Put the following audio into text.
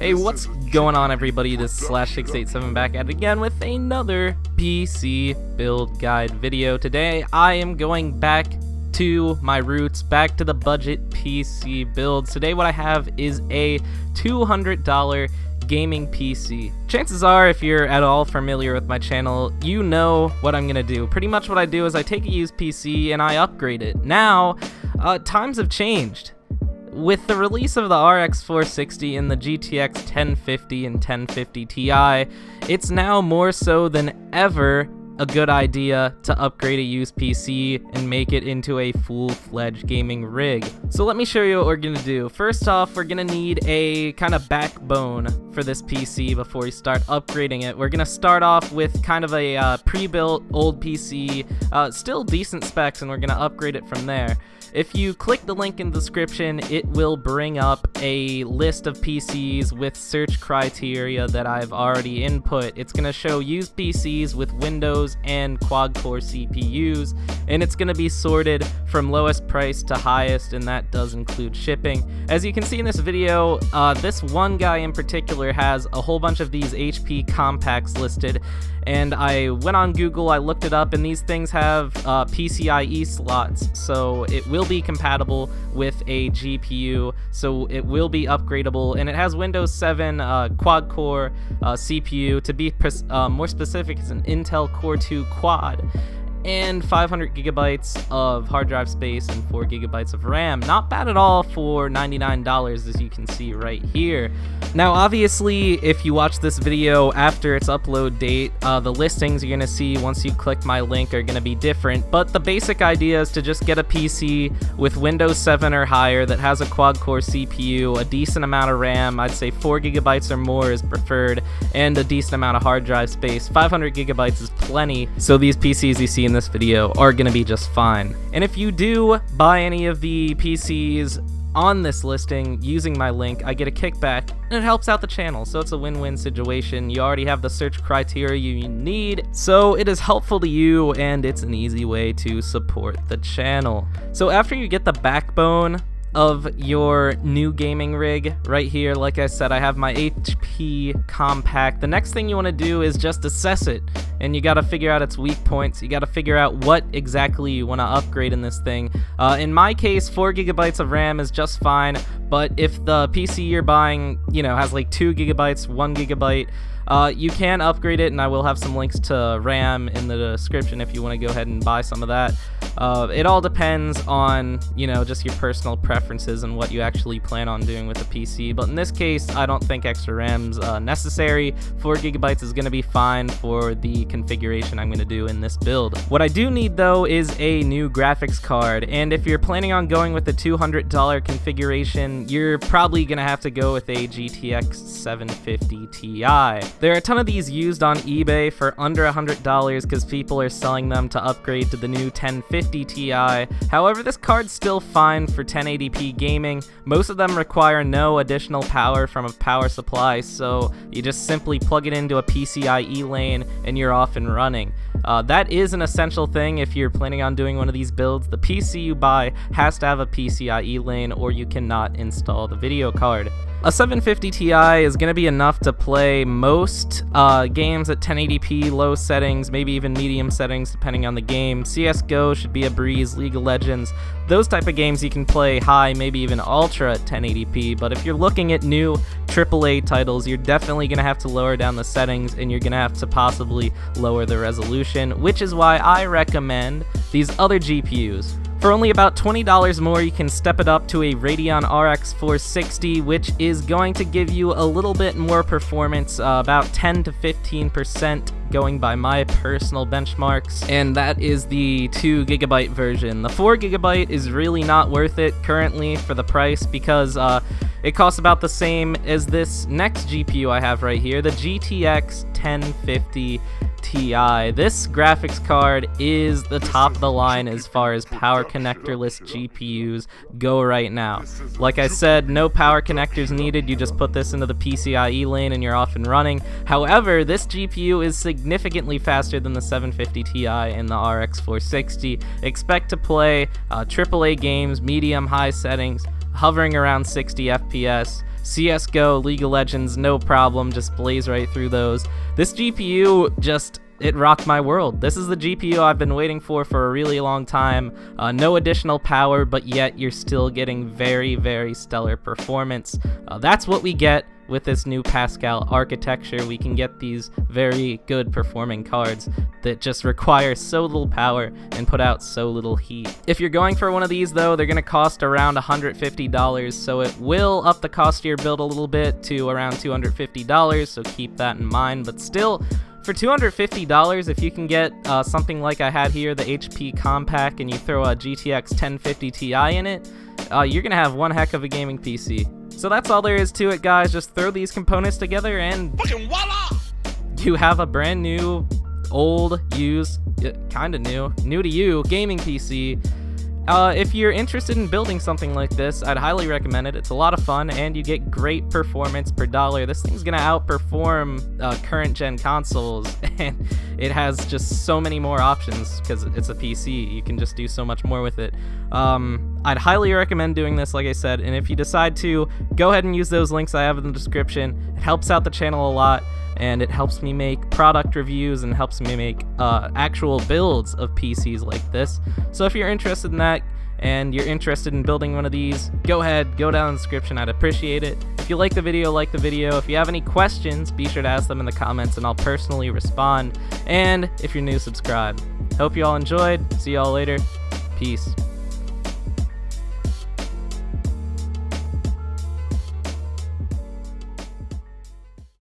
Hey, what's going on, everybody? This is Slash687 back at it again with another PC build guide video. Today, I am going back to my roots, back to the budget PC builds. Today, what I have is a $200 gaming PC. Chances are, if you're at all familiar with my channel, you know what I'm gonna do. Pretty much what I do is I take a used PC and I upgrade it. Now, times have changed. With the release of the RX 460 and the GTX 1050 and 1050 Ti, it's now more so than ever a good idea to upgrade a used PC and make it into a full-fledged gaming rig. So let me show you what we're gonna do. First off, we're gonna need a kind of backbone for this PC before we start upgrading it. We're gonna start off with kind of a pre-built old PC, still decent specs, and we're gonna upgrade it from there. If you click the link in the description, it will bring up a list of PCs with search criteria that I've already input. It's going to show used PCs with Windows and quad-core CPUs, and it's going to be sorted from lowest price to highest, and that does include shipping. As you can see in this video, this one guy in particular has a whole bunch of these HP compacts listed, and I went on Google, I looked it up, and these things have PCIe slots, so it will be compatible with a GPU, so it will be upgradable, and it has Windows 7 quad-core CPU. To be more specific, it's an Intel Core 2 Quad, and 500 gigabytes of hard drive space and 4 gigabytes of RAM. Not bad at all for $99, as you can see right here. Now, obviously, if you watch this video after its upload date, the listings you're gonna see once you click my link are gonna be different, but the basic idea is to just get a PC with Windows 7 or higher that has a quad-core CPU, a decent amount of RAM, I'd say 4 gigabytes or more is preferred, and a decent amount of hard drive space. 500 gigabytes is plenty, so these PCs you see in this video are gonna be just fine. And if you do buy any of the PCs on this listing using my link, I get a kickback, and it helps out the channel, so it's a win-win situation. You already have the search criteria you need, so it is helpful to you, and it's an easy way to support the channel. So after you get the backbone of your new gaming rig right here, like I said, I have my HP compact. The next thing you want to do is just assess it, and you got to figure out its weak points. You got to figure out what exactly you want to upgrade in this thing. In my case, 4 gigabytes of RAM is just fine, but if the PC you're buying, you know, has like 2 gigabytes, 1 gigabyte, you can upgrade it, and I will have some links to RAM in the description if you want to go ahead and buy some of that. It all depends on, you know, just your personal preferences and what you actually plan on doing with the PC, but in this case, I don't think extra RAM's necessary. 4 gigabytes is going to be fine for the configuration I'm going to do in this build. What I do need, though, is a new graphics card, and if you're planning on going with the $200 configuration, you're probably going to have to go with a GTX 750 Ti. There are a ton of these used on eBay for under $100 because people are selling them to upgrade to the new 1050 Ti. However, this card's still fine for 1080p gaming. Most of them require no additional power from a power supply, so you just simply plug it into a PCIe lane and you're off and running. That is an essential thing if you're planning on doing one of these builds. The PC you buy has to have a PCIe lane or you cannot install the video card. A 750 Ti is going to be enough to play most games at 1080p, low settings, maybe even medium settings depending on the game. CSGO should be a breeze, League of Legends, those type of games you can play high, maybe even ultra at 1080p, but if you're looking at new AAA titles, you're definitely going to have to lower down the settings, and you're going to have to possibly lower the resolution, which is why I recommend these other GPUs. For only about $20 more, you can step it up to a Radeon RX 460, which is going to give you a little bit more performance, about 10 to 15% going by my personal benchmarks, and that is the 2 gigabyte version. The 4 gigabyte is really not worth it currently for the price because it costs about the same as this next GPU I have right here, the GTX 1050 Ti. This graphics card is the top of the line as far as power connectorless GPUs go right now. Like I said, no power connectors needed. You just put this into the PCIe lane and you're off and running. However, this GPU is significantly faster than the 750 Ti and the RX 460. Expect to play AAA games, medium, high settings, hovering around 60 FPS. CSGO, League of Legends, no problem, just blaze right through those. This GPU it rocked my world. This is the GPU I've been waiting for a really long time. No additional power, but yet you're still getting very, very stellar performance. That's what we get with this new Pascal architecture. We can get these very good performing cards that just require so little power and put out so little heat. If you're going for one of these though, they're gonna cost around $150, so it will up the cost of your build a little bit to around $250, so keep that in mind. But still, for $250, if you can get something like I had here, the HP Compact, and you throw a GTX 1050 Ti in it, you're gonna have one heck of a gaming PC. So that's all there is to it, guys. Just throw these components together and you have a brand new, old, used, kinda new to you gaming PC. If you're interested in building something like this, I'd highly recommend it. It's a lot of fun, and you get great performance per dollar. This thing's gonna outperform current gen consoles, and it has just so many more options because it's a PC. You can just do so much more with it. I'd highly recommend doing this, like I said, and if you decide to, go ahead and use those links I have in the description. It helps out the channel a lot, and it helps me make product reviews and helps me make actual builds of PCs like this. So if you're interested in that and you're interested in building one of these, go ahead, go down in the description. I'd appreciate it. If you like the video, like the video. If you have any questions, be sure to ask them in the comments and I'll personally respond. And if you're new, subscribe. Hope you all enjoyed. See y'all later. Peace.